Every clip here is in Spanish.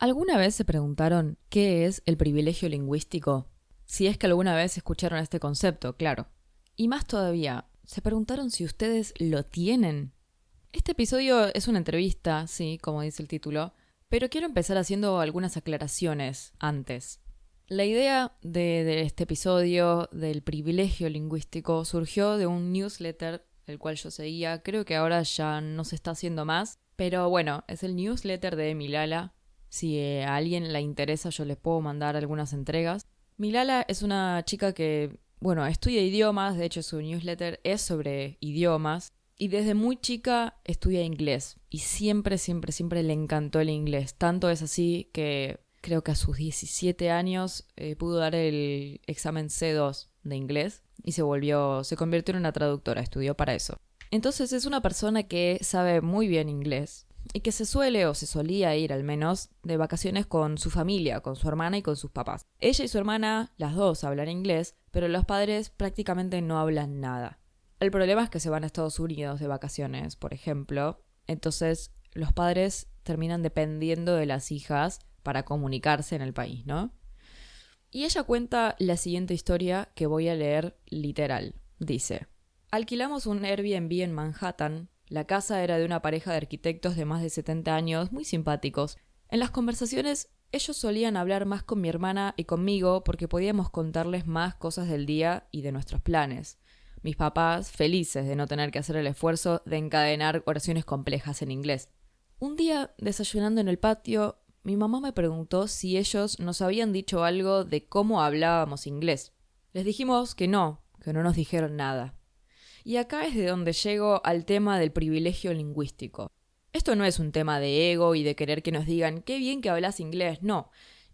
¿Alguna vez se preguntaron qué es el privilegio lingüístico? Si es que alguna vez escucharon este concepto, claro. Y más todavía, ¿se preguntaron si ustedes lo tienen? Este episodio es una entrevista, sí, como dice el título, pero quiero empezar haciendo algunas aclaraciones antes. La idea de este episodio del privilegio lingüístico surgió de un newsletter el cual yo seguía, creo que ahora ya no se está haciendo más, pero bueno, es el newsletter de Milala. Si a alguien le interesa, yo les puedo mandar algunas entregas. Milala es una chica que, bueno, estudia idiomas, de hecho su newsletter es sobre idiomas, y desde muy chica estudia inglés, y siempre le encantó el inglés. Tanto es así que creo que a sus 17 años pudo dar el examen C2 de inglés y se convirtió en una traductora, estudió para eso. Entonces es una persona que sabe muy bien inglés y que se solía ir al menos de vacaciones con su familia, con su hermana y con sus papás. Ella y su hermana, las dos hablan inglés, pero los padres prácticamente no hablan nada. El problema es que se van a Estados Unidos de vacaciones, por ejemplo, entonces los padres terminan dependiendo de las hijas para comunicarse en el país, ¿no? Y ella cuenta la siguiente historia que voy a leer literal. Dice: alquilamos un Airbnb en Manhattan. La casa era de una pareja de arquitectos de más de 70 años, muy simpáticos. En las conversaciones, ellos solían hablar más con mi hermana y conmigo porque podíamos contarles más cosas del día y de nuestros planes. Mis papás, felices de no tener que hacer el esfuerzo de encadenar oraciones complejas en inglés. Un día, desayunando en el patio, mi mamá me preguntó si ellos nos habían dicho algo de cómo hablábamos inglés. Les dijimos que no nos dijeron nada. Y acá es de donde llego al tema del privilegio lingüístico. Esto no es un tema de ego y de querer que nos digan qué bien que hablas inglés, no.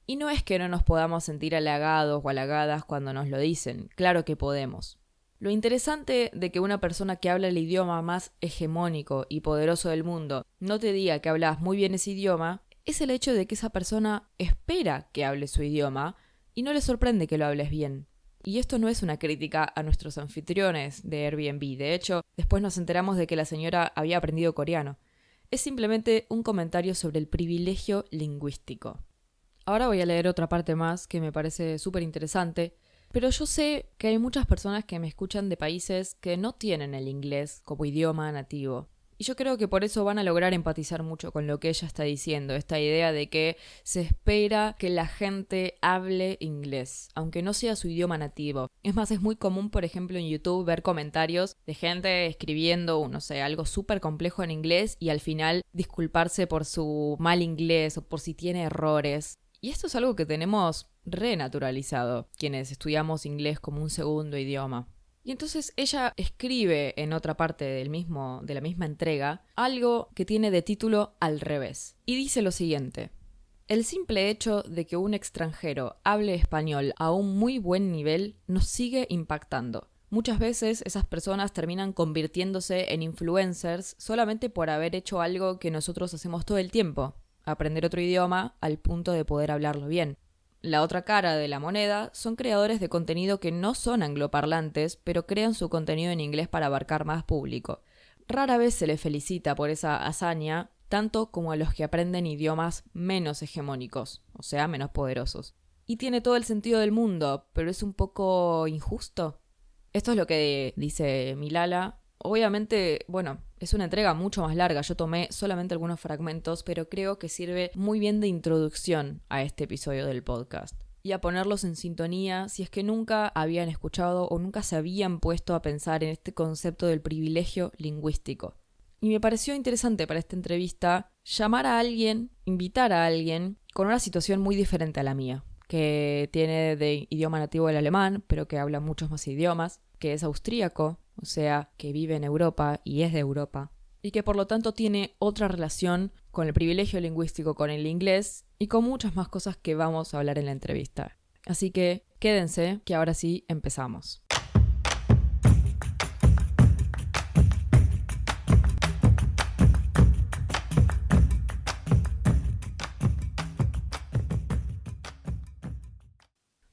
Y no es que no nos podamos sentir halagados o halagadas cuando nos lo dicen, claro que podemos. Lo interesante de que una persona que habla el idioma más hegemónico y poderoso del mundo no te diga que hablas muy bien ese idioma es el hecho de que esa persona espera que hables su idioma y no le sorprende que lo hables bien. Y esto no es una crítica a nuestros anfitriones de Airbnb. De hecho, después nos enteramos de que la señora había aprendido coreano. Es simplemente un comentario sobre el privilegio lingüístico. Ahora voy a leer otra parte más que me parece súper interesante, pero yo sé que hay muchas personas que me escuchan de países que no tienen el inglés como idioma nativo. Y yo creo que por eso van a lograr empatizar mucho con lo que ella está diciendo, esta idea de que se espera que la gente hable inglés, aunque no sea su idioma nativo. Es más, es muy común, por ejemplo, en YouTube ver comentarios de gente escribiendo, no sé, algo súper complejo en inglés y al final disculparse por su mal inglés o por si tiene errores. Y esto es algo que tenemos renaturalizado, quienes estudiamos inglés como un segundo idioma. Y entonces ella escribe en otra parte de la misma entrega algo que tiene de título Al revés. Y dice lo siguiente: el simple hecho de que un extranjero hable español a un muy buen nivel nos sigue impactando. Muchas veces esas personas terminan convirtiéndose en influencers solamente por haber hecho algo que nosotros hacemos todo el tiempo: aprender otro idioma al punto de poder hablarlo bien. La otra cara de la moneda son creadores de contenido que no son angloparlantes, pero crean su contenido en inglés para abarcar más público. Rara vez se les felicita por esa hazaña, tanto como a los que aprenden idiomas menos hegemónicos, o sea, menos poderosos. Y tiene todo el sentido del mundo, pero es un poco injusto. Esto es lo que dice Milala. Obviamente, bueno, es una entrega mucho más larga, yo tomé solamente algunos fragmentos, pero creo que sirve muy bien de introducción a este episodio del podcast. Y a ponerlos en sintonía si es que nunca habían escuchado o nunca se habían puesto a pensar en este concepto del privilegio lingüístico. Y me pareció interesante para esta entrevista llamar a alguien, invitar a alguien con una situación muy diferente a la mía, que tiene de idioma nativo el alemán, pero que habla muchos más idiomas, que es austríaco, o sea, que vive en Europa y es de Europa, y que por lo tanto tiene otra relación con el privilegio lingüístico, con el inglés y con muchas más cosas que vamos a hablar en la entrevista. Así que quédense, que ahora sí empezamos.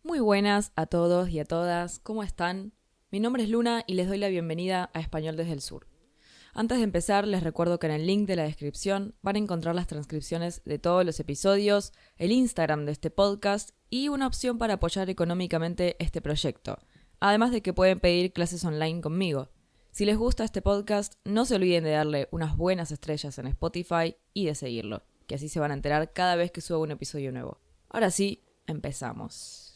Muy buenas a todos y a todas, ¿cómo están? Mi nombre es Luna y les doy la bienvenida a Español desde el Sur. Antes de empezar, les recuerdo que en el link de la descripción van a encontrar las transcripciones de todos los episodios, el Instagram de este podcast y una opción para apoyar económicamente este proyecto, además de que pueden pedir clases online conmigo. Si les gusta este podcast, no se olviden de darle unas buenas estrellas en Spotify y de seguirlo, que así se van a enterar cada vez que suba un episodio nuevo. Ahora sí, empezamos.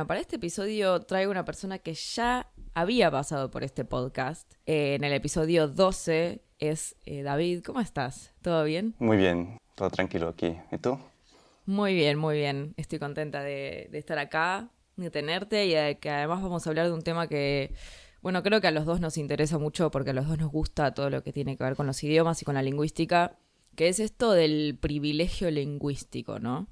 Para este episodio traigo una persona que ya había pasado por este podcast. En el episodio 12 es David. ¿Cómo estás? ¿Todo bien? Muy bien, todo tranquilo aquí. ¿Y tú? Muy bien, muy bien. Estoy contenta de estar acá, de tenerte y de que además vamos a hablar de un tema que, creo que a los dos nos interesa mucho porque a los dos nos gusta todo lo que tiene que ver con los idiomas y con la lingüística, que es esto del privilegio lingüístico, ¿no?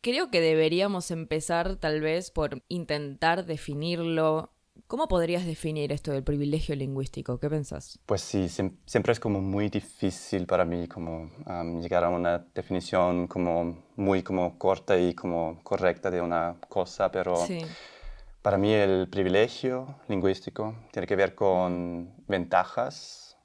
Creo que deberíamos empezar tal vez por intentar definirlo. ¿Cómo podrías definir esto del privilegio lingüístico? ¿Qué pensás? Pues sí, siempre es como muy difícil para mí como llegar a una definición como muy como corta y como correcta de una cosa, pero Sí. para mí el privilegio lingüístico tiene que ver con ventajas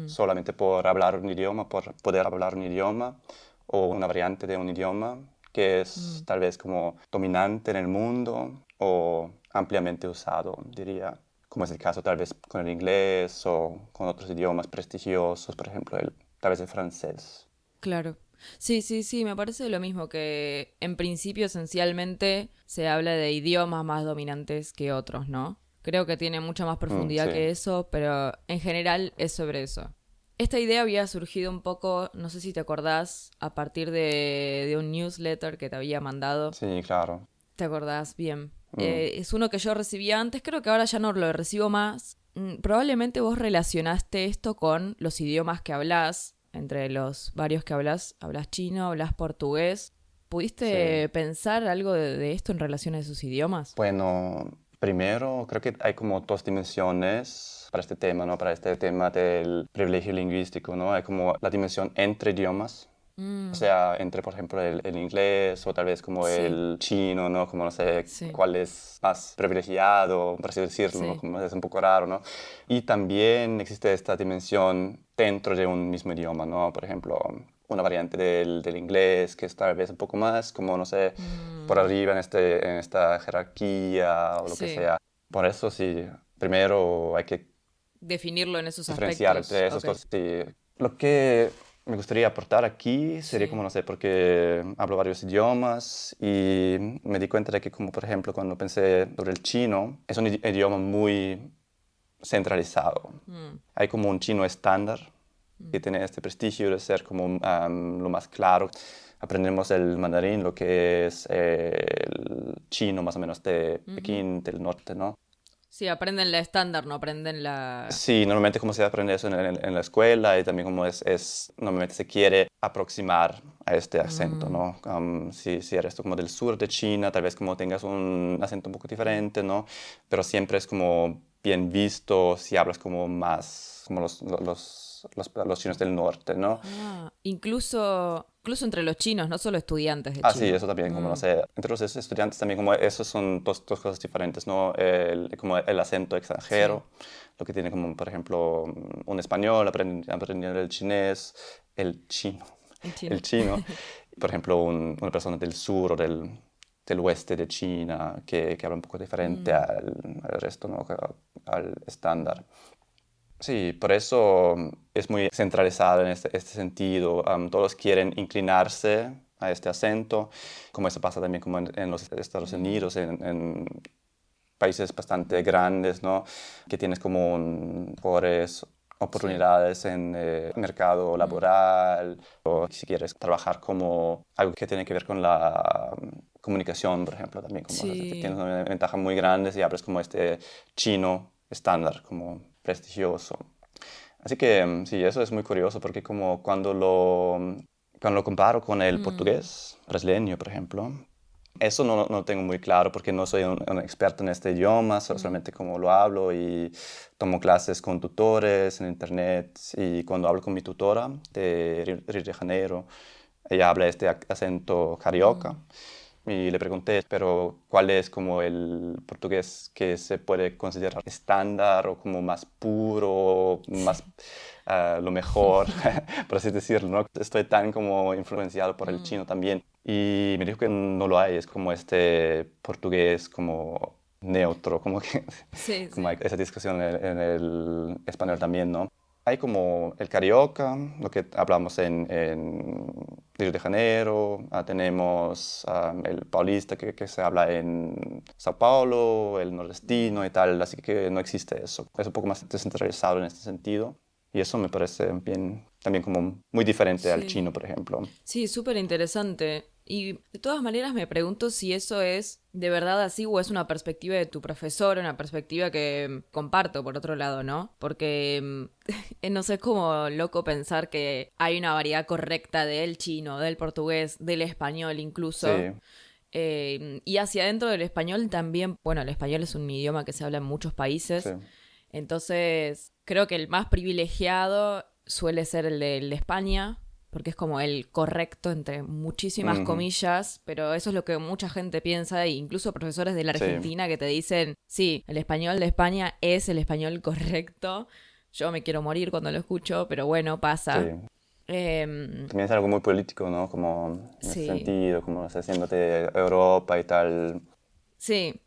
solamente por hablar un idioma, por poder hablar un idioma o una variante de un idioma que es tal vez como dominante en el mundo o ampliamente usado, diría, como es el caso tal vez con el inglés o con otros idiomas prestigiosos, por ejemplo, tal vez el francés. Claro. Sí, me parece lo mismo, que en principio esencialmente se habla de idiomas más dominantes que otros, ¿no? Creo que tiene mucha más profundidad Sí. que eso, pero en general es sobre eso. Esta idea había surgido un poco, no sé si te acordás, a partir de un newsletter que te había mandado. Sí, claro. ¿Te acordás? Bien. Es uno que yo recibía antes, creo que ahora ya no lo recibo más. Probablemente vos relacionaste esto con los idiomas que hablás, entre los varios que hablás chino, hablás portugués. ¿Pudiste pensar algo de esto en relación a esos idiomas? Bueno, primero creo que hay como dos dimensiones para este tema, ¿no? Para este tema del privilegio lingüístico, ¿no? Hay como la dimensión entre idiomas. O sea, entre, por ejemplo, el inglés o tal vez como Sí. el chino, ¿no? Como no sé Sí. cuál es más privilegiado, por así decirlo, ¿no? Sí. Como es un poco raro, ¿no? Y también existe esta dimensión dentro de un mismo idioma, ¿no? Por ejemplo, una variante del inglés que es tal vez un poco más, como no sé, por arriba en esta jerarquía o lo que Sí. sea. Por eso sí, primero hay que Definirlo en esos diferenciar aspectos. entre esos Ok. dos. Sí. Lo que me gustaría aportar aquí sería Sí. como, no sé, porque hablo varios idiomas y me di cuenta de que, como por ejemplo, cuando pensé sobre el chino, es un idioma muy centralizado. Hay como un chino estándar que tiene este prestigio de ser como lo más claro. Aprendemos el mandarín, lo que es el chino más o menos de Pekín, del norte, ¿no? Sí, aprenden la estándar, no aprenden la... Sí, normalmente como se aprende eso en la escuela y también como normalmente se quiere aproximar a este acento, ¿no? Si eres tú como del sur de China, tal vez como tengas un acento un poco diferente, ¿no? Pero siempre es como bien visto si hablas como más como los chinos del norte, ¿no? Incluso entre los chinos, no solo estudiantes de Sí, chino. eso también, como no sé, entre los estudiantes también, como esos son dos cosas diferentes, ¿no? Como el acento extranjero, lo que tiene como, por ejemplo, un español aprendiendo el chinés, el chino, ¿En chino? el chino, por ejemplo, una persona del sur o del oeste de China que habla un poco diferente al resto, ¿no? Al estándar. Sí, por eso es muy centralizado en este sentido. Todos quieren inclinarse a este acento, como eso pasa también como en los Estados Unidos, en países bastante grandes, ¿no? Que tienes como mejores oportunidades en el mercado laboral o si quieres trabajar como algo que tiene que ver con la comunicación, por ejemplo, también como Sí. tienes una ventaja muy grande si hablas como este chino estándar, como prestigioso. Así que sí, eso es muy curioso porque como cuando lo comparo con el portugués brasileño, por ejemplo, eso no lo tengo muy claro porque no soy un experto en este idioma, solamente como lo hablo y tomo clases con tutores en internet y cuando hablo con mi tutora de Río de Janeiro, ella habla este acento carioca y le pregunté, pero ¿cuál es como el portugués que se puede considerar estándar o como más puro, más lo mejor, por así decirlo, ¿no? Estoy tan como influenciado por el chino también. Y me dijo que no lo hay, es como este portugués como neutro, como que Sí, como hay sí. esa discusión en el español también, ¿no? Hay como el carioca, lo que hablamos en Río de Janeiro, tenemos el paulista que se habla en Sao Paulo, el nordestino y tal, así que no existe eso. Es un poco más descentralizado en este sentido y eso me parece bien, también como muy diferente al Sí. chino, por ejemplo. Sí, súper interesante. Y de todas maneras me pregunto si eso es de verdad así o es una perspectiva de tu profesor, una perspectiva que comparto por otro lado, ¿no? Porque no sé, es como loco pensar que hay una variedad correcta del chino, del portugués, del español incluso. Sí, Y hacia adentro del español también, bueno, el español es un idioma que se habla en muchos sí. países, entonces creo que el más privilegiado suele ser el de España, porque es como el correcto entre muchísimas Ujú, comillas, pero eso es lo que mucha gente piensa, e incluso profesores de la sí. Argentina que te dicen, sí, el español de España es el español correcto. Yo me quiero morir cuando lo escucho, pero bueno, Sí, pasa. Em, también es algo muy político, ¿no? Como en ese sí, sentido, como haciéndote Europa y tal. sí,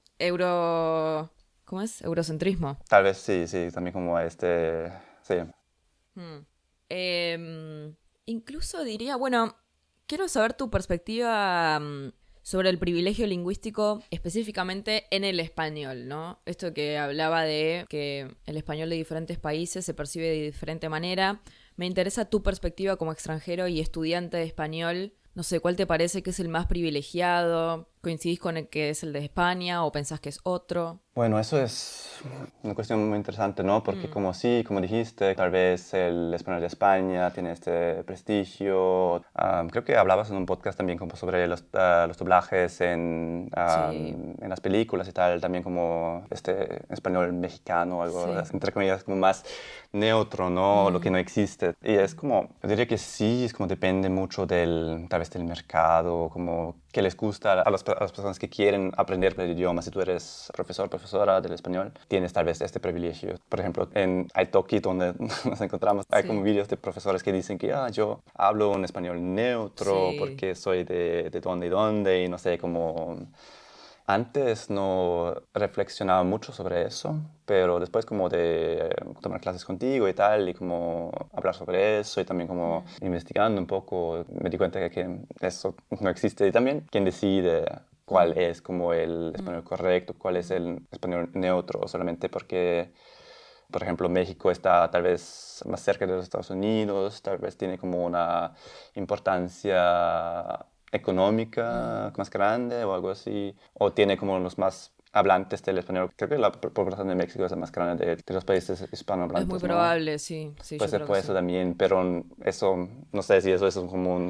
¿cómo es? Eurocentrismo. Tal vez sí, sí, también como sí, Hmm. Em, Incluso diría, bueno, quiero saber tu perspectiva sobre el privilegio lingüístico específicamente en el español, ¿no? Esto que hablaba de que el español de diferentes países se percibe de diferente manera. Me interesa tu perspectiva como extranjero y estudiante de español. No sé, ¿cuál te parece que es el más privilegiado? ¿Coincidís con el que es el de España o pensás que es otro? bueno, eso es una cuestión muy interesante, ¿no? Porque como sí, como dijiste, tal vez el español de España tiene este prestigio. Creo que hablabas en un podcast también como sobre los doblajes Sí, en las películas y tal, también como este español mexicano, algo, sí. entre comillas, como más neutro, ¿no? Lo que no existe. Y es como, yo diría que sí, es como depende mucho tal vez del mercado, como que les gusta a las personas que quieren aprender el idioma. Si tú eres profesor, profesora del español, tienes tal vez este privilegio. Por ejemplo, en Italki, donde nos encontramos, hay como Sí, vídeos de profesores que dicen que yo hablo un español neutro sí. porque soy de dónde y dónde y no sé, como... Antes no reflexionaba mucho sobre eso, pero después como de tomar clases contigo y tal, y como hablar sobre eso, y también como investigando un poco, me di cuenta de que eso no existe. Y también quién decide cuál es como el español correcto, cuál es el español neutro, solamente porque, por ejemplo, México está tal vez más cerca de los Estados Unidos, tal vez tiene como una importancia económica más grande o algo así, o tiene como los más hablantes del español. Creo que la población de México es la más grande de los países Es muy hispanohablantes, ¿no? probable, sí, sí, Puede yo ser creo que por eso sí. también, pero eso, no sé si eso es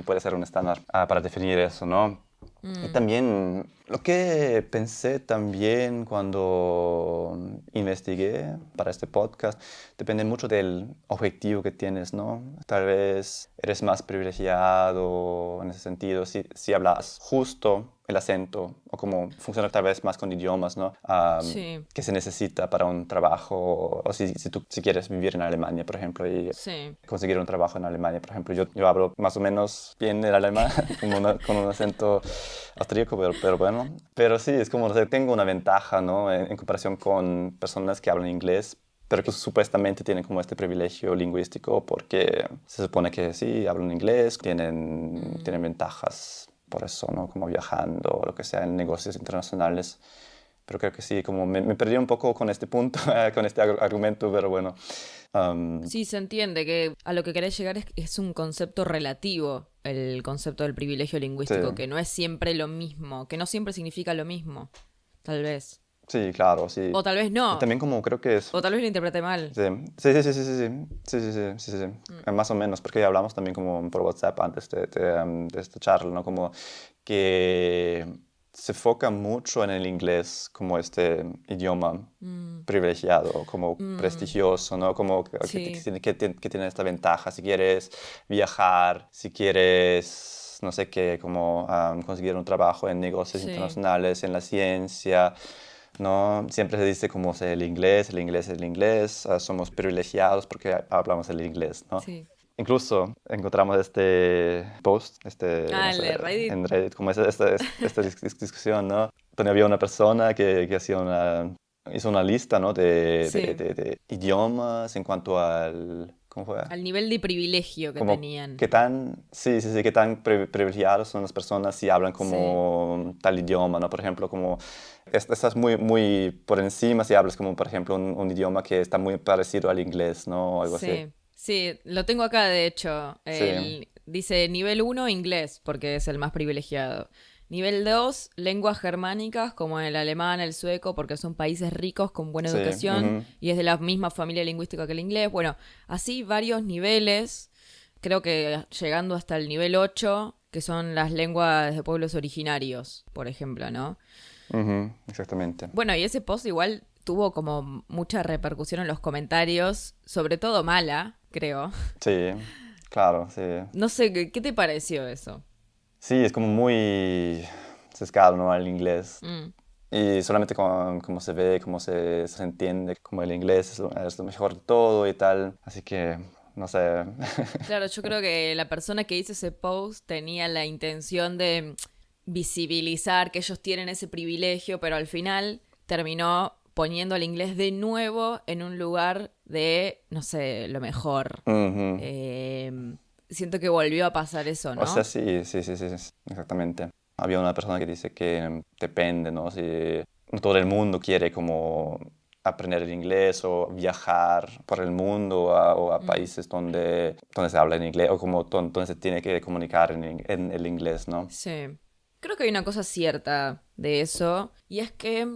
puede ser un estándar para definir eso, ¿no? Y también lo que pensé también cuando investigué para este podcast, depende mucho del objetivo que tienes, ¿no? Tal vez eres más privilegiado en ese sentido si hablas justo el acento o como funciona tal vez más con idiomas, ¿no? Sí, Que se necesita para un trabajo o si quieres vivir en Alemania, por ejemplo, y sí. conseguir un trabajo en Alemania, por ejemplo. Yo hablo más o menos bien el alemán, como con un acento austríaco, pero bueno. Pero sí, es como, o sea, tengo una ventaja, ¿no? En comparación con personas que hablan inglés, pero que supuestamente tienen como este privilegio lingüístico porque se supone que sí, hablan inglés, tienen ventajas por eso, ¿no? Como viajando o lo que sea en negocios internacionales. Pero creo que sí, como me perdí un poco con este punto, con este argumento, pero bueno. Um, Sí, se entiende que a lo que querés llegar es un concepto relativo, el concepto del privilegio sí, lingüístico, que no es siempre lo mismo, que no siempre significa lo mismo, tal vez. sí, claro, sí. O tal vez Y no, también como creo que es... o tal vez lo interpreté mal. Sí, sí, sí, sí, sí, sí, sí, sí, sí, sí, sí, sí. Más o menos, porque hablamos también como por WhatsApp antes de esta charla, ¿no? Como que se enfoca mucho en el inglés como este idioma privilegiado, como prestigioso, ¿no? Como Sí, que tiene esta ventaja si quieres viajar, si quieres, no sé qué, como conseguir un trabajo en negocios Sí. internacionales, en la ciencia, ¿no? Siempre se dice como el inglés, el inglés, el inglés, somos privilegiados porque hablamos el inglés, ¿no? Sí. Incluso encontramos este post, no El sé, de Reddit. en Reddit, como esta discusión, ¿no? Donde había una persona que hizo una lista, ¿no? Sí. De idiomas en cuanto al, ¿cómo fue? Al nivel de privilegio que Como tenían. qué tan, sí, qué tan privilegiados son las personas si hablan Sí. como tal idioma, ¿no? Por ejemplo, como estás muy por encima si hablas como, por ejemplo, un idioma que está muy parecido al inglés, ¿no? O algo así. Sí. Sí, lo tengo acá, de hecho. Sí, Dice nivel 1 inglés, porque es el más privilegiado. Nivel 2 lenguas germánicas, como el alemán, el sueco, porque son países ricos con buena sí, educación ujú, y es de la misma familia lingüística que el inglés. Bueno, así varios niveles, creo que llegando hasta el nivel 8, que son las lenguas de pueblos originarios, por ejemplo, ¿no? ujú, exactamente. Bueno, y ese post igual tuvo como mucha repercusión en los comentarios, sobre todo mala, creo. Sí, claro, sí. No sé, ¿qué te pareció eso? Sí, es como muy sesgado, ¿no? Al inglés. Mm. Y solamente con cómo se ve, cómo se entiende, como el inglés es lo mejor de todo y tal. Así que, no sé. Claro, yo creo que la persona que hizo ese post tenía la intención de visibilizar que ellos tienen ese privilegio, pero al final terminó poniendo al inglés de nuevo en un lugar de, no sé, lo mejor. Ujú. Eh, Siento que volvió a pasar eso, O sea, ¿no? sí, exactamente. Había una persona que dice que depende, ¿no? Si no todo el mundo quiere como aprender el inglés o viajar por el mundo o a Mm, países donde se habla en inglés o como donde se tiene que comunicar en el inglés, ¿no? sí. Creo que hay una cosa cierta de eso, y es que,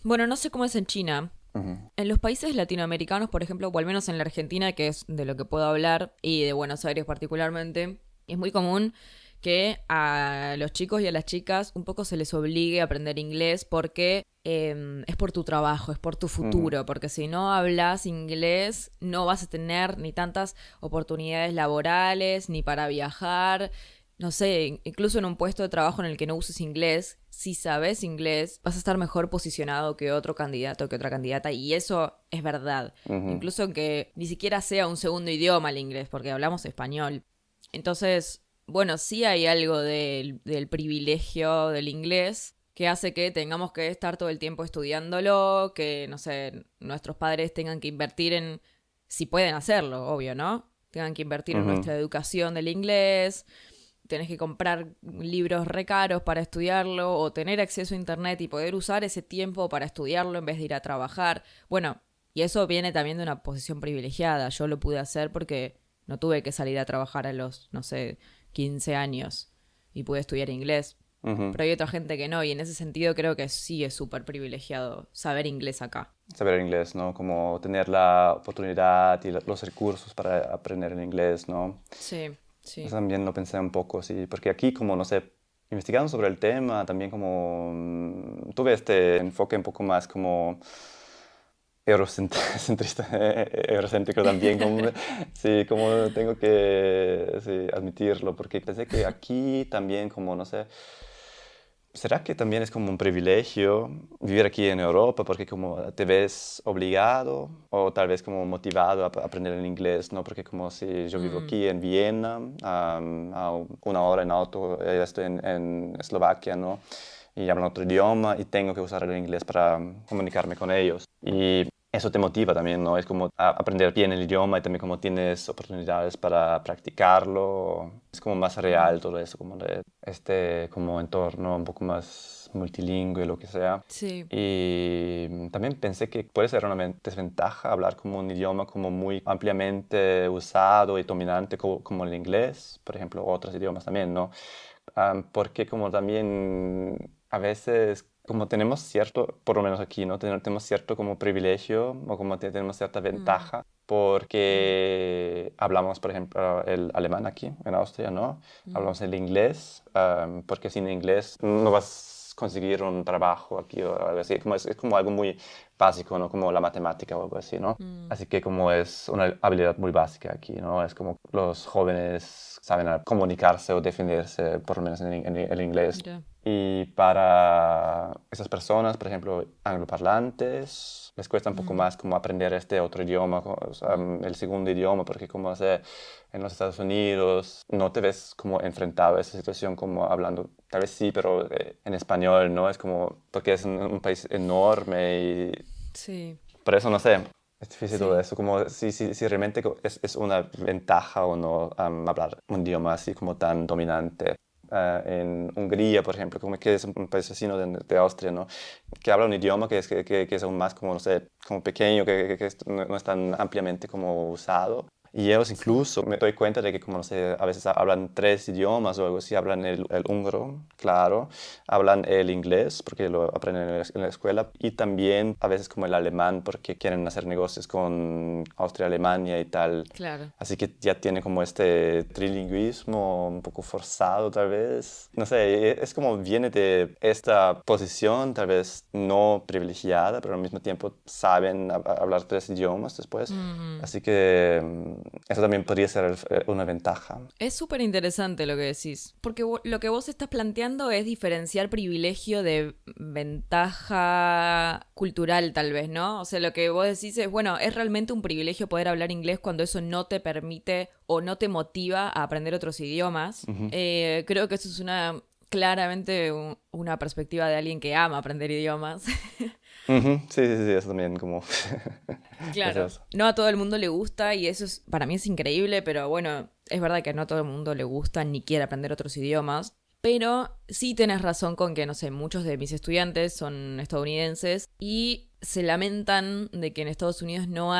bueno, no sé cómo es en China. Ujú, En los países latinoamericanos, por ejemplo, o al menos en la Argentina, que es de lo que puedo hablar, y de Buenos Aires particularmente, es muy común que a los chicos y a las chicas un poco se les obligue a aprender inglés porque es por tu trabajo, es por tu ujú, futuro, porque si no hablas inglés no vas a tener ni tantas oportunidades laborales, ni para viajar, no sé, incluso en un puesto de trabajo en el que no uses inglés, si sabes inglés, vas a estar mejor posicionado que otro candidato, que otra candidata, y eso es verdad. ujú, Incluso que ni siquiera sea un segundo idioma el inglés, porque hablamos español. Entonces, bueno, sí hay algo del privilegio del inglés que hace que tengamos que estar todo el tiempo estudiándolo, que, no sé, nuestros padres tengan que invertir en, si pueden hacerlo, obvio, ¿no? Tengan que invertir en ujú, nuestra educación del inglés, tenés que comprar libros re caros para estudiarlo o tener acceso a internet y poder usar ese tiempo para estudiarlo en vez de ir a trabajar. Bueno, y eso viene también de una posición privilegiada. Yo lo pude hacer porque no tuve que salir a trabajar a los, no sé, 15 años y pude estudiar inglés. ujú. Pero hay otra gente que no, y en ese sentido creo que sí es súper privilegiado saber inglés acá. Saber inglés, ¿no? Como tener la oportunidad y los recursos para aprender el inglés, ¿no? Sí, Eso sí. también lo pensé un poco, sí, porque aquí como, no sé, investigando sobre el tema, también como tuve este enfoque un poco más como eurocentrista, eurocéntrico también, como, sí, como tengo que sí, admitirlo, porque pensé que aquí también como, no sé, ¿será que también es como un privilegio vivir aquí en Europa porque como te ves obligado o tal vez como motivado a aprender el inglés, ¿no? Porque como si yo vivo Mm, aquí en Viena, a una hora en auto, estoy en Eslovaquia, ¿no? Y hablan otro idioma y tengo que usar el inglés para comunicarme con ellos. Y eso te motiva también, ¿no? Es como aprender bien el idioma y también como tienes oportunidades para practicarlo. Es como más real mm. todo eso, como de este como entorno un poco más multilingüe, lo que sea. Sí. Y también pensé que puede ser una desventaja hablar como un idioma como muy ampliamente usado y dominante como el inglés, por ejemplo, otros idiomas también, ¿no? Porque como también a veces, como tenemos cierto, por lo menos aquí, ¿no? Tenemos cierto como privilegio o como tenemos cierta Mm, ventaja mm, porque hablamos, por ejemplo, el alemán aquí en Austria, ¿no? mm. Hablamos el inglés, porque sin inglés no vas conseguir un trabajo aquí o algo así. Es como algo muy básico, ¿no? Como la matemática o algo así, ¿no? Así que como es una habilidad muy básica aquí, ¿no? Es como los jóvenes saben comunicarse o defenderse, por lo menos en el inglés. Mira. Y para esas personas, por ejemplo, angloparlantes, les cuesta un poco más como aprender este otro idioma, o sea, el segundo idioma, porque como sé, en los Estados Unidos no te ves como enfrentado a esa situación como hablando, tal vez sí, pero en español, ¿no? Es como, porque es un país enorme y Sí. por eso no sé. Es difícil todo Sí. eso, como si realmente es una ventaja o no hablar un idioma así como tan dominante. En Hungría, por ejemplo, como que es un país vecino de Austria, ¿no? Que habla un idioma que es aún más como, no sé, como pequeño, no es tan ampliamente como usado. Y ellos Sí. incluso, me doy cuenta de que como, no sé, a veces hablan 3 idiomas o algo así, hablan el húngaro, claro, hablan el inglés porque lo aprenden en la escuela y también a veces como el alemán porque quieren hacer negocios con Austria, Alemania y tal. Claro. Así que ya tiene como este trilingüismo un poco forzado tal vez. No sé, es como viene de esta posición tal vez no privilegiada, pero al mismo tiempo saben hablar 3 idiomas después. Así que eso también podría ser una ventaja. Es súper interesante lo que decís, porque lo que vos estás planteando es diferenciar privilegio de ventaja cultural tal vez, ¿no? O sea, lo que vos decís es, bueno, es realmente un privilegio poder hablar inglés cuando eso no te permite o no te motiva a aprender otros idiomas. Creo que eso es claramente una perspectiva de alguien que ama aprender idiomas. Ujú, sí, sí, sí, eso también como... es Claro, eso. no a todo el mundo le gusta y eso para mí es increíble, pero bueno, es verdad que no a todo el mundo le gusta ni quiere aprender otros idiomas. Pero sí tenés razón con que, no sé, muchos de mis estudiantes son estadounidenses y se lamentan de que en Estados Unidos no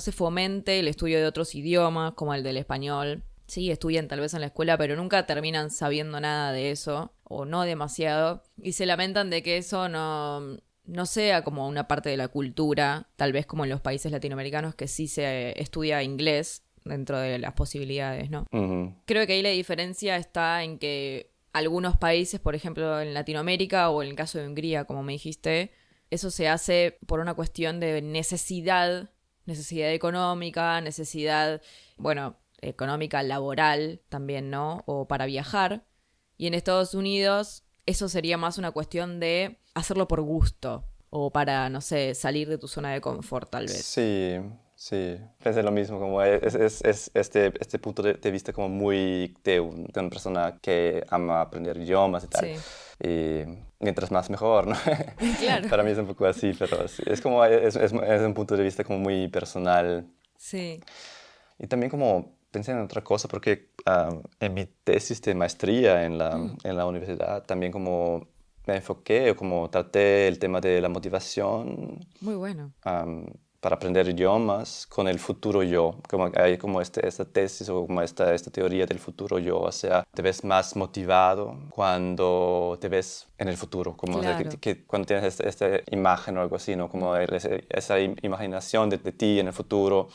se fomente el estudio de otros idiomas, como el del español. Sí, estudian tal vez en la escuela, pero nunca terminan sabiendo nada de eso, o no demasiado. Y se lamentan de que eso no sea como una parte de la cultura, tal vez como en los países latinoamericanos que sí se estudia inglés dentro de las posibilidades, ¿no? Ujú, Creo que ahí la diferencia está en que algunos países, por ejemplo en Latinoamérica o en el caso de Hungría, como me dijiste, eso se hace por una cuestión de necesidad económica, necesidad, bueno, económica, laboral también, ¿no? O para viajar. Y en Estados Unidos eso sería más una cuestión de hacerlo por gusto o para, no sé, salir de tu zona de confort tal vez. sí, sí, pensé lo mismo, como es este punto de vista como muy de una persona que ama aprender idiomas y tal. Sí, Y mientras más mejor, ¿no? claro. Para mí es un poco así, pero sí, es como, es un punto de vista como muy personal. Sí. Y también como pensé en otra cosa, porque en mi tesis de maestría Mm, en la universidad también como me enfoqué o como traté el tema de la motivación muy bueno. para aprender idiomas con el futuro yo. Como hay como esta tesis o como esta teoría del futuro yo. O sea, te ves más motivado cuando te ves en el futuro. Como o sea, Claro. cuando tienes esta imagen o algo así, ¿no? Como esa imaginación de ti en el futuro,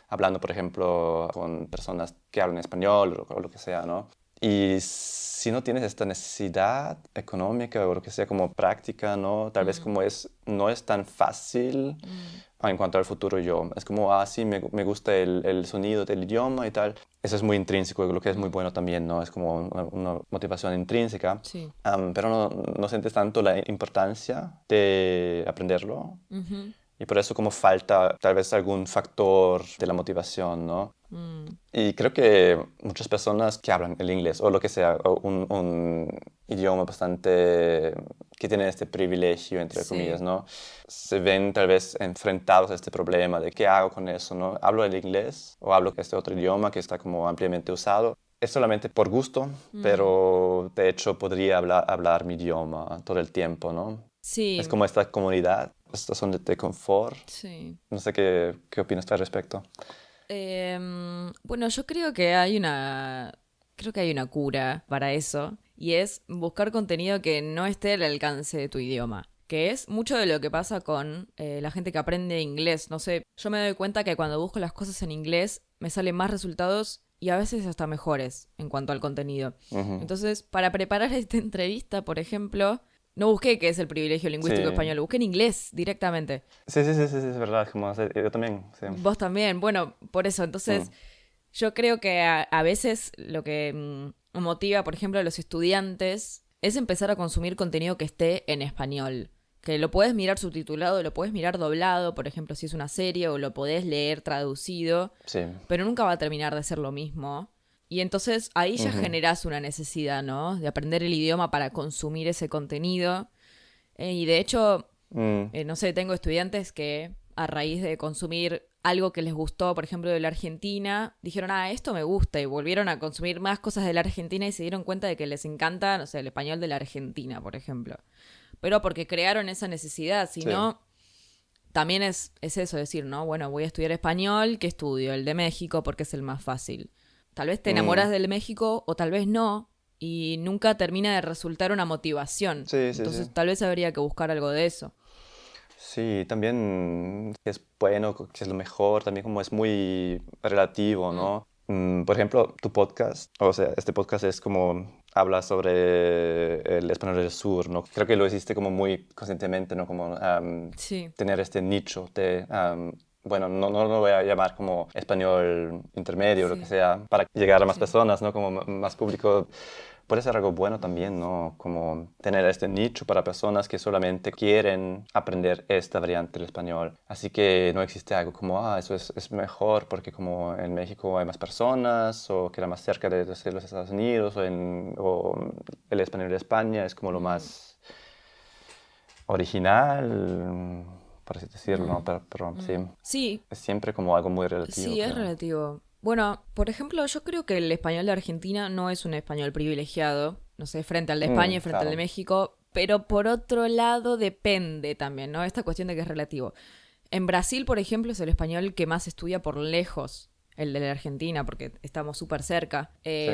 hablando, por ejemplo, con personas que hablan español o lo que sea, ¿no? Y si no tienes esta necesidad económica o lo que sea como práctica, ¿no? Tal vez Mm, como no es tan fácil mm. en cuanto al futuro yo. Es como, sí, me gusta el sonido del idioma y tal. Eso es muy intrínseco, lo que es muy Mm, bueno también, ¿no? Es como una motivación intrínseca. sí. Pero no sientes tanto la importancia de aprenderlo. Ujú, Y por eso como falta tal vez algún factor de la motivación, ¿no? mm, Y creo que muchas personas que hablan el inglés o lo que sea, o un idioma bastante que tienen este privilegio, entre comillas, sí. ¿no? Se ven tal vez enfrentados a este problema de qué hago con eso, ¿no? ¿Hablo el inglés o hablo este otro idioma que está como ampliamente usado? Es solamente por gusto, Mm, pero de hecho podría hablar mi idioma todo el tiempo, ¿no? Es sí. como esta comunidad, esta zona de confort. Sí. No sé qué opinas al respecto. Bueno, yo creo que hay una cura para eso y es buscar contenido que no esté al alcance de tu idioma. Que es mucho de lo que pasa con la gente que aprende inglés. No sé, yo me doy cuenta que cuando busco las cosas en inglés me salen más resultados y a veces hasta mejores en cuanto al contenido. Ujú, Entonces, para preparar esta entrevista, por ejemplo, No busqué qué es el privilegio lingüístico Sí, español, busqué en inglés directamente. sí, es verdad, yo también, sí. Vos también, bueno, por eso, entonces Mm, yo creo que a veces lo que motiva, por ejemplo, a los estudiantes es empezar a consumir contenido que esté en español. Que lo puedes mirar subtitulado, lo puedes mirar doblado, por ejemplo, si es una serie, o lo podés leer traducido, sí, pero nunca va a terminar de ser lo mismo. Y entonces ahí ya ujú, generás una necesidad, ¿no? De aprender el idioma para consumir ese contenido. Y de hecho, mm, no sé, tengo estudiantes que a raíz de consumir algo que les gustó, por ejemplo, de la Argentina, dijeron, esto me gusta, y volvieron a consumir más cosas de la Argentina y se dieron cuenta de que les encanta, no sé, el español de la Argentina, por ejemplo. Pero porque crearon esa necesidad, si sí, no, también es eso, decir, ¿no? Bueno, voy a estudiar español, ¿qué estudio? El de México porque es el más fácil. Tal vez te enamoras mm, del México o tal vez no, y nunca termina de resultar una motivación. sí. Entonces tal vez habría que buscar algo de eso. Sí, también que es bueno, que es lo mejor, también como es muy relativo, Mm, ¿no? Por ejemplo, tu podcast, o sea, este podcast es como, habla sobre el español del sur, ¿no? Creo que lo hiciste como muy conscientemente, ¿no? Como sí. tener este nicho de, bueno, no lo voy a llamar como español intermedio o lo que Sí, sea, para llegar a más sí. personas, ¿no? Como más público. Puede ser algo bueno también, ¿no? Como tener este nicho para personas que solamente quieren aprender esta variante del español. Así que no existe algo como, eso es mejor porque como en México hay más personas o queda más cerca de los Estados Unidos o el español de España es como lo Mm, más original, por así decirlo, mm, ¿no? Pero sí, sí, es siempre como algo muy relativo, sí, es creo. relativo. Bueno, por ejemplo, yo creo que el español de Argentina no es un español privilegiado, no sé, frente al de España y frente al de Claro. México, pero por otro lado depende también, ¿no? Esta cuestión de que es relativo. En Brasil, por ejemplo, es el español que más se estudia por lejos, el de la Argentina, porque estamos súper cerca. Sí.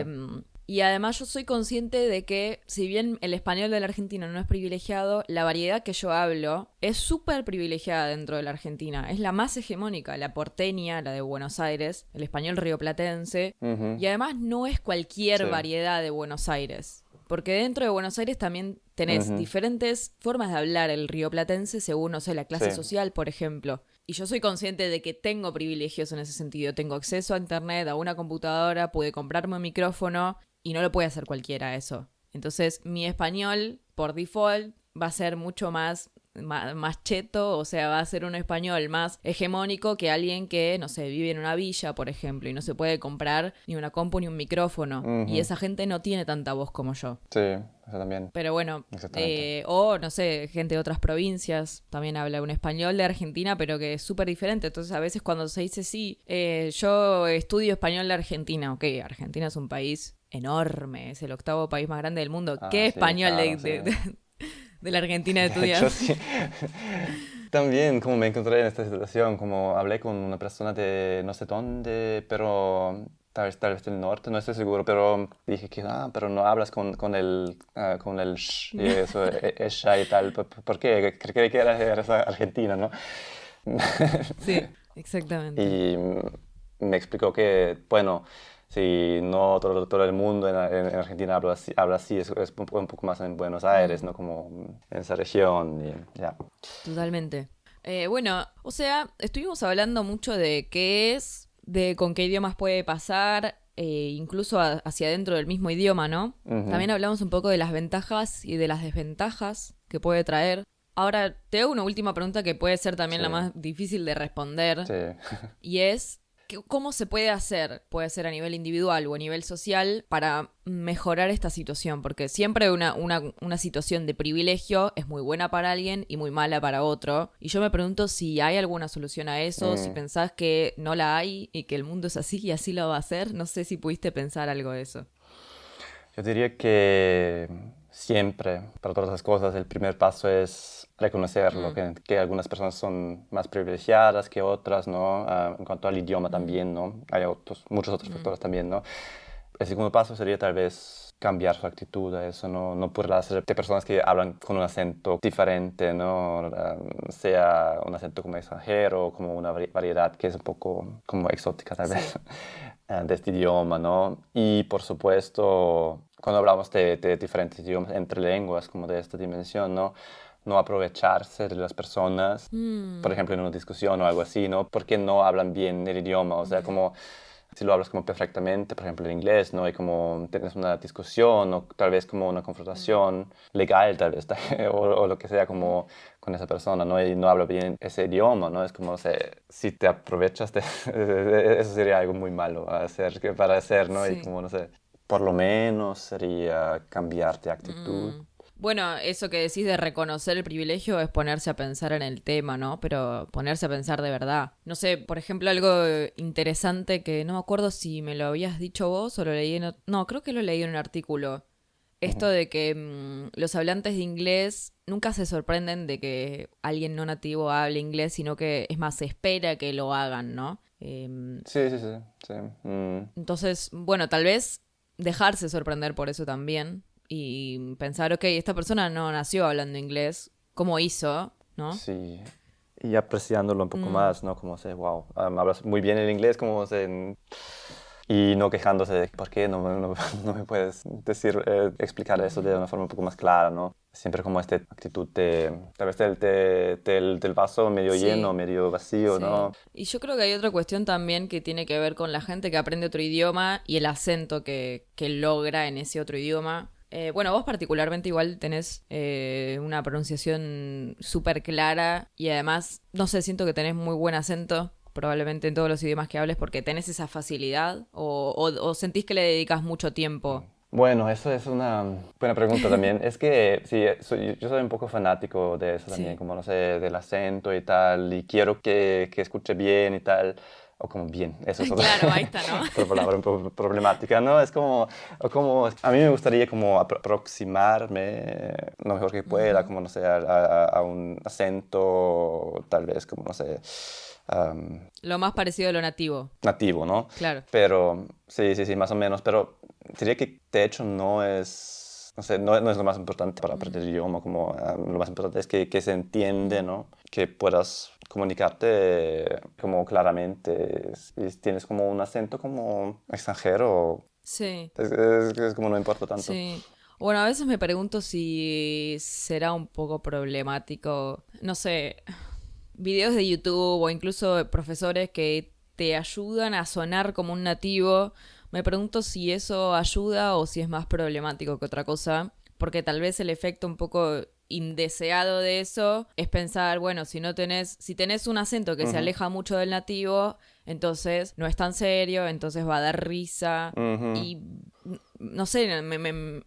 Y además yo soy consciente de que, si bien el español de la Argentina no es privilegiado, la variedad que yo hablo es súper privilegiada dentro de la Argentina. Es la más hegemónica, la porteña, la de Buenos Aires, el español rioplatense. Ujú, Y además no es cualquier sí. variedad de Buenos Aires. Porque dentro de Buenos Aires también tenés Ujú, diferentes formas de hablar el rioplatense según, no sé, la sí. clase social, por ejemplo. Y yo soy consciente de que tengo privilegios en ese sentido. Tengo acceso a internet, a una computadora, pude comprarme un micrófono y no lo puede hacer cualquiera eso. Entonces mi español, por default, va a ser mucho más cheto, o sea, va a ser un español más hegemónico que alguien que, no sé, vive en una villa, por ejemplo, y no se puede comprar ni una compu ni un micrófono. Y Ujú, esa gente no tiene tanta voz como yo. sí, eso también, Pero bueno, exactamente. o no sé, gente de otras provincias también habla un español de Argentina, pero que es súper diferente. Entonces a veces cuando se dice, sí, yo estudio español de Argentina, ok, Argentina es un país enorme, es el octavo país más grande del mundo. ¿Qué Sí, español claro, sí. de la Argentina Yo estudias? sí. También como me encontré en esta situación, como hablé con una persona de no sé dónde, pero tal vez del norte, no estoy seguro, pero dije que, pero no hablas con el sh y eso, ella y tal, ¿por qué? Creí que eras argentina, ¿no? Sí, exactamente. Y me explicó que, bueno, si no todo el mundo en Argentina habla así es un poco más en Buenos Aires, Mm, ¿no? Como en esa región y ya. totalmente. Bueno, o sea, estuvimos hablando mucho de qué es, de con qué idiomas puede pasar, incluso hacia adentro del mismo idioma, ¿no? Ujú, También hablamos un poco de las ventajas y de las desventajas que puede traer. Ahora, te hago una última pregunta que puede ser también sí, la más difícil de responder, sí. y es, ¿cómo se puede hacer? Puede ser a nivel individual o a nivel social para mejorar esta situación, porque siempre una situación de privilegio es muy buena para alguien y muy mala para otro. Y yo me pregunto si hay alguna solución a eso, si Mm, pensás que no la hay y que el mundo es así y así lo va a hacer. No sé si pudiste pensar algo de eso. Yo diría que siempre, para todas las cosas, el primer paso es reconocerlo, Mm, que algunas personas son más privilegiadas que otras, ¿no? En cuanto al idioma mm, también, ¿no? Hay muchos otros mm. factores también, ¿no? El segundo paso sería tal vez cambiar su actitud a eso, no burlarse de personas que hablan con un acento diferente, ¿no? Sea un acento como extranjero, como una variedad que es un poco como exótica tal Sí. vez de este idioma, ¿no? Y por supuesto cuando hablamos de diferentes idiomas entre lenguas, como de esta dimensión, ¿no? No aprovecharse de las personas, por ejemplo, en una discusión o algo así, ¿no? Porque no hablan bien el idioma, o sea, como si lo hablas como perfectamente, por ejemplo, en inglés, ¿no? Y como tienes una discusión o tal vez como una confrontación legal, tal vez, o lo que sea, como con esa persona, ¿no? Y no habla bien ese idioma, ¿no? Es como, o sea, si te aprovechas de eso sería algo muy malo para hacer, ¿no? Y Sí. como, no sé, por lo menos sería cambiar de actitud. Bueno, eso que decís de reconocer el privilegio es ponerse a pensar en el tema, ¿no? Pero ponerse a pensar de verdad. No sé, por ejemplo, algo interesante que no me acuerdo si me lo habías dicho vos o lo leí en... No, creo que lo leí en un artículo. Esto Ujú. de que los hablantes de inglés nunca se sorprenden de que alguien no nativo hable inglés, sino que es más, se espera que lo hagan, ¿no? Sí, sí, sí, sí. Entonces, bueno, tal vez dejarse sorprender por eso también y pensar, ok, esta persona no nació hablando inglés, ¿cómo hizo? ¿No? Sí, y apreciándolo un poco Mm, más, ¿no? Como se, wow, hablas muy bien el inglés, como se... Y no quejándose de por qué no me puedes decir, explicar eso de una forma un poco más clara, ¿no? Siempre como esta actitud de, tal vez del vaso medio lleno, sí, medio vacío, ¿no? sí. Y yo creo que hay otra cuestión también que tiene que ver con la gente que aprende otro idioma y el acento que logra en ese otro idioma. Bueno, vos particularmente igual tenés una pronunciación súper clara y además, no sé, siento que tenés muy buen acento, probablemente en todos los idiomas que hables, porque tenés esa facilidad o sentís que le dedicas mucho tiempo. Bueno, eso es una buena pregunta también. Es que sí, yo soy un poco fanático de eso también, Sí. como no sé, del acento y tal, y quiero que escuche bien y tal, o como bien, eso es otra, Claro, ahí está, ¿no? otra palabra un poco problemática, ¿no? Es como, o como, a mí me gustaría como aproximarme lo mejor que pueda, Ujú. como no sé, a un acento, tal vez como no sé, Lo más parecido a lo nativo. nativo, ¿no? Claro. Pero sí, sí, sí, más o menos. Pero diría que de hecho no es, no sé, no es lo más importante para aprender el idioma, como lo más importante es que se entiende, ¿no? Que puedas comunicarte como claramente. Si tienes como un acento como extranjero, Sí, es como no importa tanto. sí. Bueno, a veces me pregunto si será un poco problemático, no sé, videos de YouTube o incluso profesores que te ayudan a sonar como un nativo. Me pregunto si eso ayuda o si es más problemático que otra cosa, porque tal vez el efecto un poco indeseado de eso es pensar, bueno, si tenés un acento que se Ujú, aleja mucho del nativo, entonces no es tan serio, entonces va a dar risa ujú, y no sé,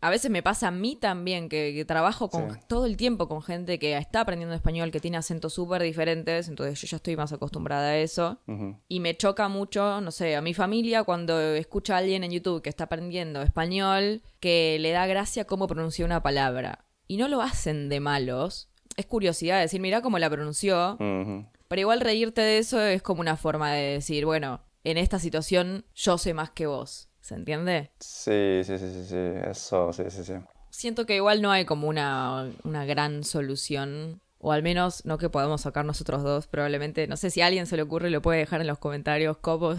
a veces me pasa a mí también que trabajo sí, todo el tiempo con gente que está aprendiendo español, que tiene acentos súper diferentes, entonces yo ya estoy más acostumbrada a eso. ujú, Y me choca mucho, no sé, a mi familia cuando escucha a alguien en YouTube que está aprendiendo español, que le da gracia cómo pronuncia una palabra. Y no lo hacen de malos. Es curiosidad decir, mira cómo la pronunció. ujú. Pero igual reírte de eso es como una forma de decir, bueno, en esta situación yo sé más que vos. ¿Se entiende? Sí, sí, sí, sí, sí, eso, sí, sí, sí. Siento que igual no hay como una gran solución, o al menos no que podamos sacar nosotros dos, probablemente, no sé si a alguien se le ocurre, lo puede dejar en los comentarios cómo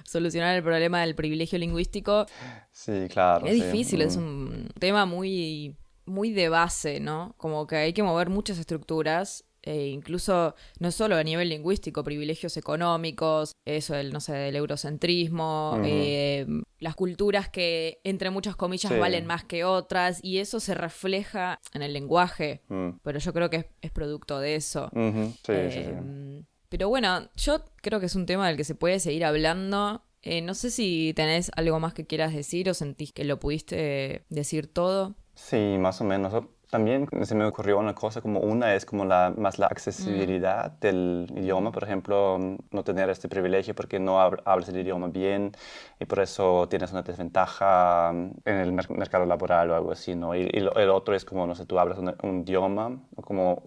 solucionar el problema del privilegio lingüístico. Sí, claro, Es sí. difícil, es un tema muy de base, ¿no? Como que hay que mover muchas estructuras, incluso no solo a nivel lingüístico, privilegios económicos, eso, no sé, del eurocentrismo, Ujú. las culturas que, entre muchas Sí. comillas, valen más que otras, y eso se refleja en el lenguaje, Mm. pero yo creo que es producto de eso. Ujú. Sí, sí, sí. Pero bueno, yo creo que es un tema del que se puede seguir hablando. No sé si tenés algo más que quieras decir o sentís que lo pudiste decir todo. Sí, más o menos. También se me ocurrió una cosa, como una es como más la Mm, accesibilidad del idioma, mm, por ejemplo, no tener este privilegio porque no hablas el idioma bien y por eso tienes una desventaja en el mercado laboral o algo así, ¿no? El otro es como, no sé, tú hablas un idioma o como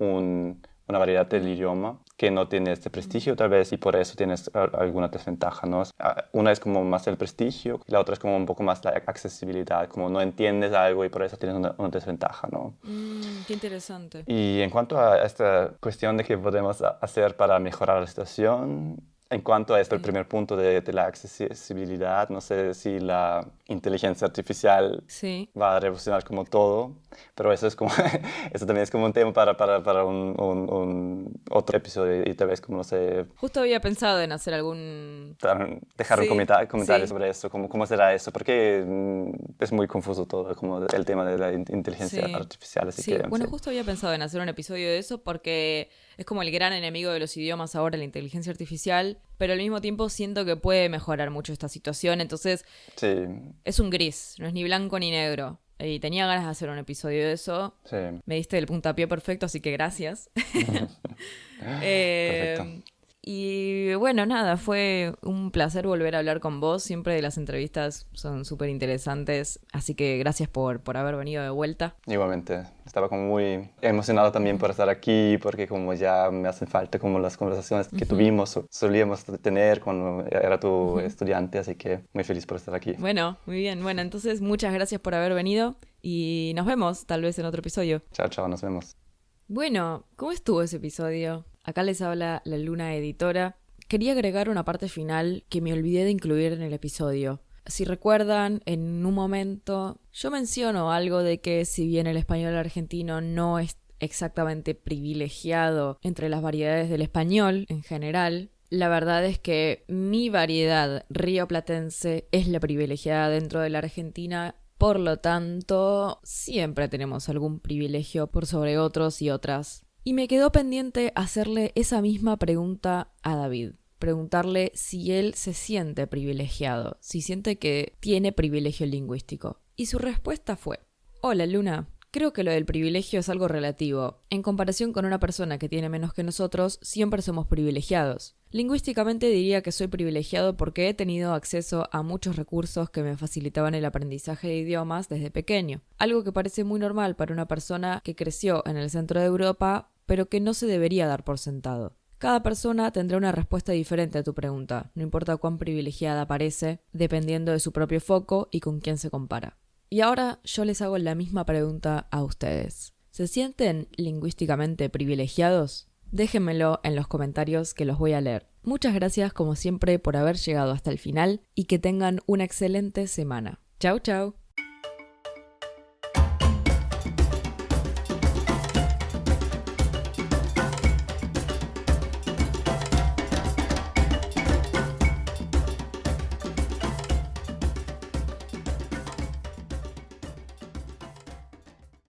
una variedad del mm, idioma que no tiene este mm. prestigio tal vez y por eso tienes alguna desventaja, ¿no? Una es como más el prestigio y la otra es como un poco más la accesibilidad, como no entiendes algo y por eso tienes una desventaja, ¿no? Qué interesante. Y en cuanto a esta cuestión de qué podemos hacer para mejorar la situación, En cuanto a esto, el Sí. primer punto de la accesibilidad, no sé si la inteligencia artificial Sí. va a revolucionar como todo, pero eso es como, eso también es como un tema para otro episodio y tal vez como, no sé, Justo había pensado en hacer algún... dejar un Sí, comentario sí, sobre eso, cómo será eso, porque es muy confuso todo, como el tema de la inteligencia sí. artificial, así Sí, que bueno, sí. justo había pensado en hacer un episodio de eso porque es como el gran enemigo de los idiomas ahora, la inteligencia artificial, pero al mismo tiempo siento que puede mejorar mucho esta situación, entonces Sí, es un gris, no es ni blanco ni negro. Y tenía ganas de hacer un episodio de eso. sí. Me diste el puntapié perfecto, así que gracias. Perfecto. Eh, y bueno, nada, fue un placer volver a hablar con vos. Siempre las entrevistas son súper interesantes, así que gracias por haber venido de vuelta. Igualmente, estaba como muy emocionado también por estar aquí, porque como ya me hacen falta como las conversaciones que Ujú, tuvimos, solíamos tener cuando era tu ujú. estudiante, así que muy feliz por estar aquí. Bueno, muy bien. Bueno, entonces muchas gracias por haber venido y nos vemos tal vez en otro episodio. Chao, chao, nos vemos. Bueno, ¿cómo estuvo ese episodio? Acá les habla la Luna Editora. Quería agregar una parte final que me olvidé de incluir en el episodio. Si recuerdan, en un momento yo menciono algo de que si bien el español argentino no es exactamente privilegiado entre las variedades del español en general, la verdad es que mi variedad rioplatense es la privilegiada dentro de la Argentina. Por lo tanto, siempre tenemos algún privilegio por sobre otros y otras. Y me quedó pendiente hacerle esa misma pregunta a David. Preguntarle si él se siente privilegiado, si siente que tiene privilegio lingüístico. Y su respuesta fue: Hola Luna, creo que lo del privilegio es algo relativo. En comparación con una persona que tiene menos que nosotros, siempre somos privilegiados. Lingüísticamente diría que soy privilegiado porque he tenido acceso a muchos recursos que me facilitaban el aprendizaje de idiomas desde pequeño, algo que parece muy normal para una persona que creció en el centro de Europa, pero que no se debería dar por sentado. Cada persona tendrá una respuesta diferente a tu pregunta, no importa cuán privilegiada parece, dependiendo de su propio foco y con quién se compara. Y ahora yo les hago la misma pregunta a ustedes. ¿Se sienten lingüísticamente privilegiados? Déjenmelo en los comentarios que los voy a leer. Muchas gracias como siempre por haber llegado hasta el final y que tengan una excelente semana. Chau chau.